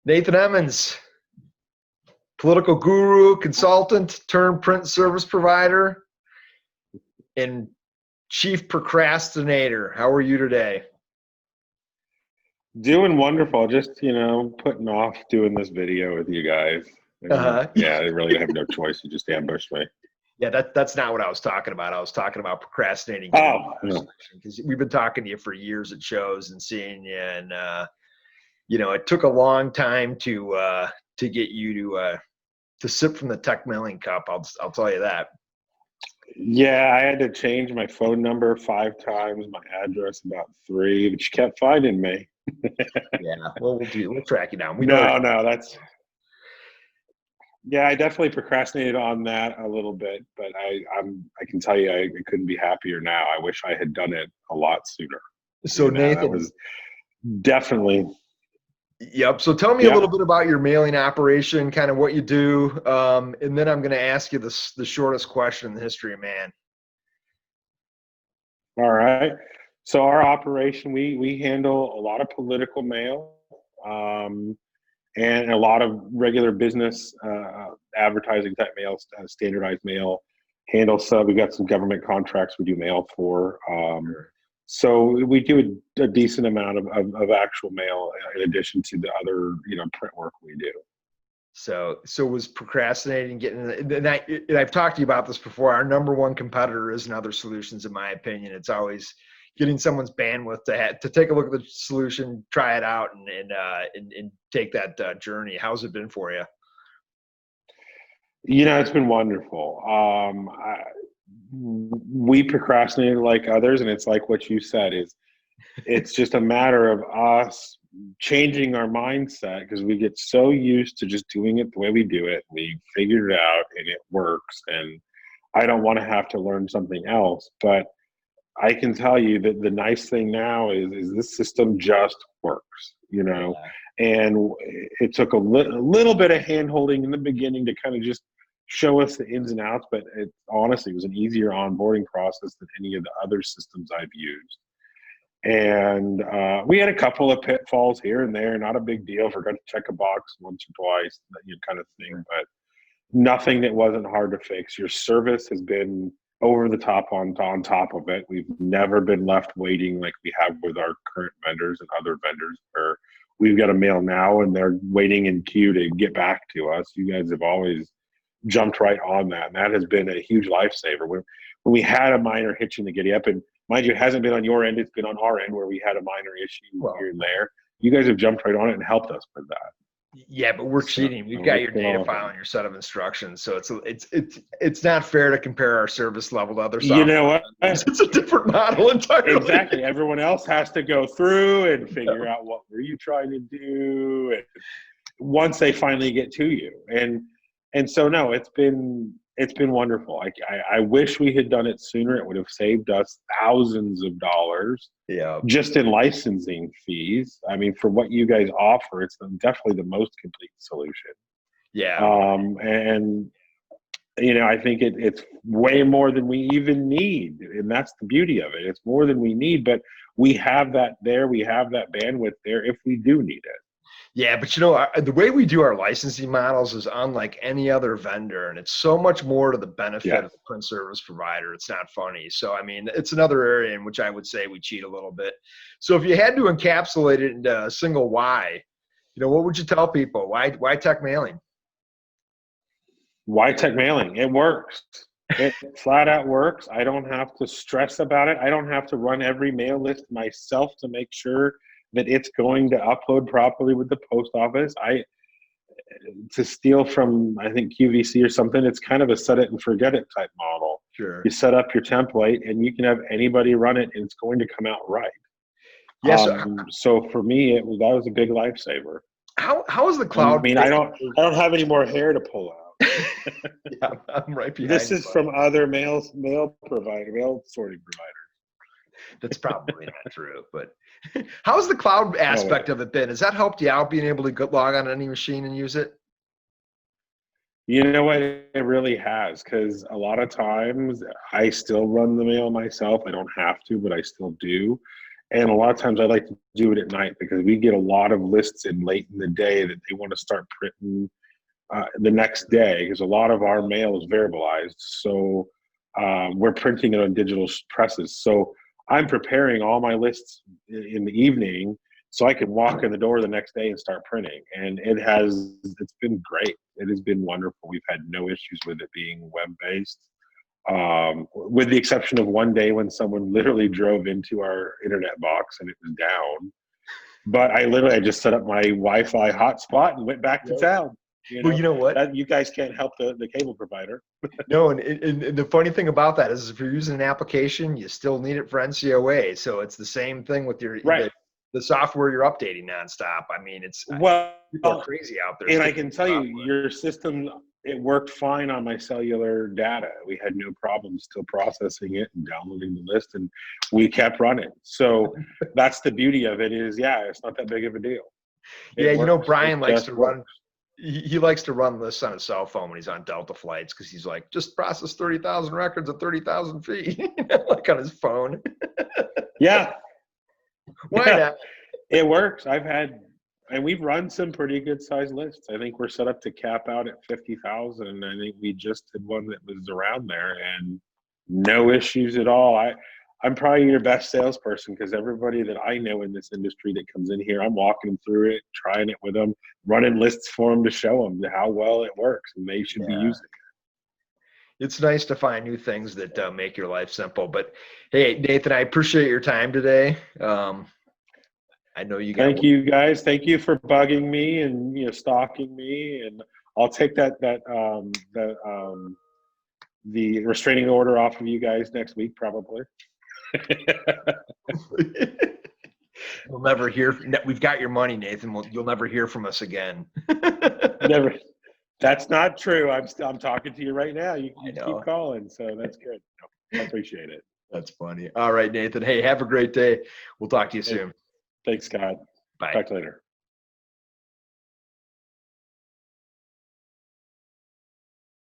Nathen Emens, political guru, consultant, turned print service provider, and chief procrastinator. How are you today? Doing wonderful. Just, putting off doing this video with you guys. Uh-huh. Yeah, I really have no choice. You just ambushed me. Yeah, that's not what I was talking about. I was talking about procrastinating Oh, because we've been talking to you for years at shows and seeing you, and it took a long time to get you to sip from the TEC Mailing cup. I'll tell you that. yeah, I had to change my phone number 5 times, my address about 3, but you kept finding me. Yeah, well, we'll track you down. Yeah, I definitely procrastinated on that a little bit, but I can tell you I couldn't be happier now. I wish I had done it a lot sooner. So Nathen, that was definitely. Yep. So tell me a little bit about your mailing operation, kind of what you do, and then I'm going to ask you the shortest question in the history of man. All right. So our operation, we handle a lot of political mail and a lot of regular business advertising type mail, standardized mail. We got some government contracts we do mail for. So we do a decent amount of actual mail in addition to the other, print work we do. So was procrastinating getting, and I've talked to you about this before. Our number one competitor isn't other solutions, in my opinion. It's always getting someone's bandwidth to take a look at the solution, try it out, and take that journey. How's it been for you? It's been wonderful. We procrastinated like others, and it's like what you said, it's just a matter of us changing our mindset, because we get so used to just doing it the way we do it. We figured it out and it works, and I don't want to have to learn something else. But I can tell you that the nice thing now is this system just works, and it took a little bit of hand holding in the beginning to kind of just show us the ins and outs, but it honestly was an easier onboarding process than any of the other systems I've used. And we had a couple of pitfalls here and there, not a big deal. Forgot to check a box once or twice, that kind of thing, but nothing that wasn't hard to fix. Your service has been over the top on top of it. We've never been left waiting like we have with our current vendors and other vendors, where we've got a mail now and they're waiting in queue to get back to us. You guys have always jumped right on that, and that has been a huge lifesaver. When we had a minor hitch in the giddy up, and mind you, it hasn't been on your end, it's been on our end where we had a minor issue here and there. You guys have jumped right on it and helped us with that. Yeah, but we're cheating. We've got your data file and your set of instructions, so it's not fair to compare our service level to other software. You know what? It's a different model entirely. Exactly. Everyone else has to go through and figure out what were you trying to do, and once they finally get to you. And so no, it's been wonderful. I wish we had done it sooner. It would have saved us thousands of dollars just in licensing fees. I mean, for what you guys offer, it's definitely the most complete solution. Yeah. And I think it's way more than we even need, and that's the beauty of it. It's more than we need, but we have that there. We have that bandwidth there if we do need it. Yeah, but the way we do our licensing models is unlike any other vendor, and it's so much more to the benefit of the print service provider. It's not funny. So, I mean, it's another area in which I would say we cheat a little bit. So if you had to encapsulate it into a single why, what would you tell people? Why TEC Mailing? Why TEC Mailing? It works. It flat out works. I don't have to stress about it. I don't have to run every mail list myself to make sure that it's going to upload properly with the post office. To steal from, I think, QVC or something, it's kind of a set it and forget it type model. Sure. You set up your template and you can have anybody run it and it's going to come out right. Yes. So for me, that was a big lifesaver. How is the cloud? I mean, I don't have any more hair to pull out. Yeah, I'm right behind. This is from other mail sorting providers. That's probably not true, but how's the cloud aspect of it been? Has that helped you out, being able to log on any machine and use it? You know what? It really has, because a lot of times I still run the mail myself. I don't have to, but I still do. And a lot of times I like to do it at night because we get a lot of lists in late in the day that they want to start printing the next day, because a lot of our mail is variabilized. So we're printing it on digital presses. So I'm preparing all my lists in the evening so I can walk in the door the next day and start printing. And it's been great. It has been wonderful. We've had no issues with it being web-based. With the exception of one day when someone literally drove into our internet box and it was down. But I just set up my Wi-Fi hotspot and went back to town. Well, you know what? You guys can't help the cable provider. No, and the funny thing about that is if you're using an application, you still need it for NCOA. So it's the same thing with your the software you're updating nonstop. I mean, people are crazy out there. And I can tell you, your system, it worked fine on my cellular data. We had no problems still processing it and downloading the list, and we kept running. So that's the beauty of it is, it's not that big of a deal. Brian likes to run. He likes to run lists on his cell phone when he's on Delta flights because he's like, just process 30,000 records at 30,000 feet, like on his phone. Yeah. Why not? It works. And we've run some pretty good sized lists. I think we're set up to cap out at 50,000. And I think we just did one that was around there and no issues at all. I'm probably your best salesperson because everybody that I know in this industry that comes in here, I'm walking them through it, trying it with them, running lists for them to show them how well it works, and they should be using it. It's nice to find new things that make your life simple. But hey, Nathan, I appreciate your time today. I know you got. Thank you, guys. Thank you for bugging me and stalking me, and I'll take the restraining order off of you guys next week, probably. We'll never hear. We've got your money, Nathan. You'll never hear from us again. Never. That's not true. I'm talking to you right now. You keep calling, so that's good. I appreciate it. That's funny. All right, Nathan. Hey, have a great day. We'll talk to you soon. Thanks, Scott. Bye. Talk to you later.